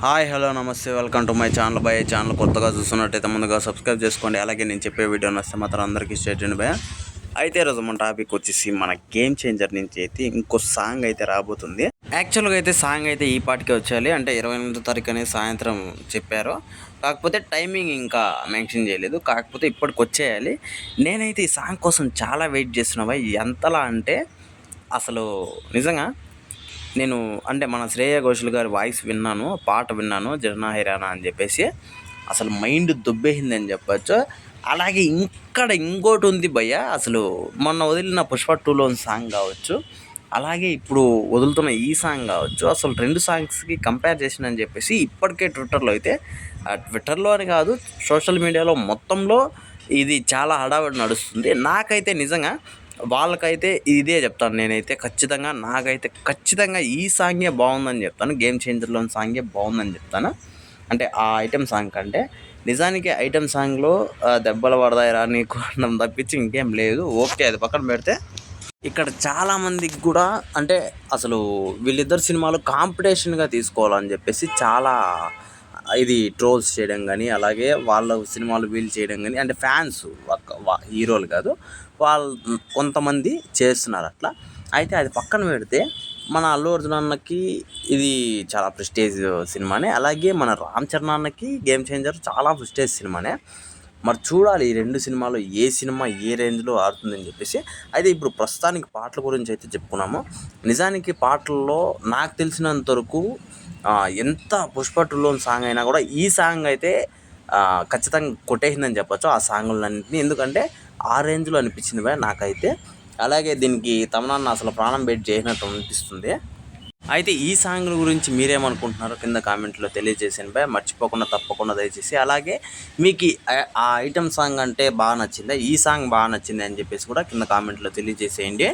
Hi hello నమస్తే welcome to my channel భయ. Channel కొత్తగా చూస్తున్నట్టయితే ముందుగా సబ్స్క్రైబ్ చేసుకోండి. అలాగే నేను చెప్పే వీడియో నచ్చితే మాత్రం అందరికీ షేర్ చేయండి భయ. అయితే ఈరోజు మన టాపిక్ వచ్చేసి మన గేమ్ చేంజర్ నుంచి అయితే ఇంకో సాంగ్ అయితే రాబోతుంది. యాక్చువల్గా అయితే సాంగ్ అయితే ఈ పాటికే వచ్చేయాలి, అంటే 28వ తారీఖు అనేది సాయంత్రం చెప్పారు. కాకపోతే టైమింగ్ ఇంకా మెన్షన్ చేయలేదు, కాకపోతే ఇప్పటికి వచ్చేయాలి. నేనైతే ఈ సాంగ్ కోసం చాలా వెయిట్ చేస్తున్నా భయ్. ఎంతలా అంటే అసలు నిజంగా నేను అంటే మన శ్రేయ ఘోషల్ గారి వాయిస్ విన్నాను, పాట విన్నాను, జర్నా హైరానా అని చెప్పేసి అసలు మైండ్ దుబ్బేసింది అని చెప్పచ్చు. అలాగే ఇంకోటి ఉంది భయ్య, అసలు మొన్న వదిలిన పుష్ప 2లోని సాంగ్ కావచ్చు, అలాగే ఇప్పుడు వదులుతున్న ఈ సాంగ్ కావచ్చు, అసలు రెండు సాంగ్స్కి కంపేర్ చేసిందని చెప్పేసి ఇప్పటికే ట్విట్టర్లో అయితే, ట్విట్టర్లో అని కాదు సోషల్ మీడియాలో మొత్తంలో ఇది చాలా హడావిడి నడుస్తుంది. నాకైతే నిజంగా వాళ్ళకైతే ఇదే చెప్తాను నేనైతే, నాకైతే ఖచ్చితంగా ఈ సాంగే బాగుందని చెప్తాను. గేమ్ చేంజర్లోని సాంగే బాగుందని చెప్తాను. అంటే ఆ ఐటెం సాంగ్ కంటే నిజానికి ఐటెం సాంగ్లో దెబ్బలు పడదాయిరా నీకు అన్నం తప్పించి ఇంకేం లేదు. ఓకే, అది పక్కన పెడితే ఇక్కడ చాలామందికి కూడా అంటే అసలు వీళ్ళిద్దరు సినిమాలు కాంపిటీషన్గా తీసుకోవాలని చెప్పేసి చాలా ఇది ట్రోల్స్ చేయడం కానీ, అలాగే వాళ్ళ సినిమాలు వీళ్ళు చేయడం కానీ, అంటే ఫ్యాన్స్ హీరోలు కాదు వాళ్ళు కొంతమంది చేస్తున్నారు అట్లా. అయితే అది పక్కన పెడితే మన అల్లు అర్జున్ అన్నకి ఇది చాలా ప్రెస్టేజ్ సినిమానే, అలాగే మన రామ్ చరణ్ అన్నకి గేమ్ చేంజర్ చాలా ప్రెస్టేజ్ సినిమానే. మరి చూడాలి ఈ రెండు సినిమాలు ఏ సినిమా ఏ రేంజ్లో ఆడుతుందని చెప్పేసి. అయితే ఇప్పుడు ప్రస్తుతానికి పాటల గురించి అయితే చెప్పుకున్నాము. నిజానికి పాటల్లో నాకు తెలిసినంత వరకు ఎంత పుష్ప 2లోని సాంగ్ అయినా కూడా ఈ సాంగ్ అయితే ఖచ్చితంగా కొట్టేసిందని చెప్పచ్చు ఆ సాంగులన్నింటినీ. ఎందుకంటే ఆ రేంజ్లో అనిపించింది భయ నాకైతే. అలాగే దీనికి తమన్నా అసలు ప్రాణం పెట్టి చేసినట్టు అనిపిస్తుంది. అయితే ఈ సాంగ్ గురించి మీరేమనుకుంటున్నారో కింద కామెంట్లో తెలియజేసాను భయ. మర్చిపోకుండా తప్పకుండా దయచేసి. అలాగే మీకు ఆ ఐటమ్ సాంగ్ అంటే బాగా నచ్చిందా, ఈ సాంగ్ బాగా నచ్చింది అని చెప్పేసి కూడా కింద కామెంట్లో తెలియజేసేయండి.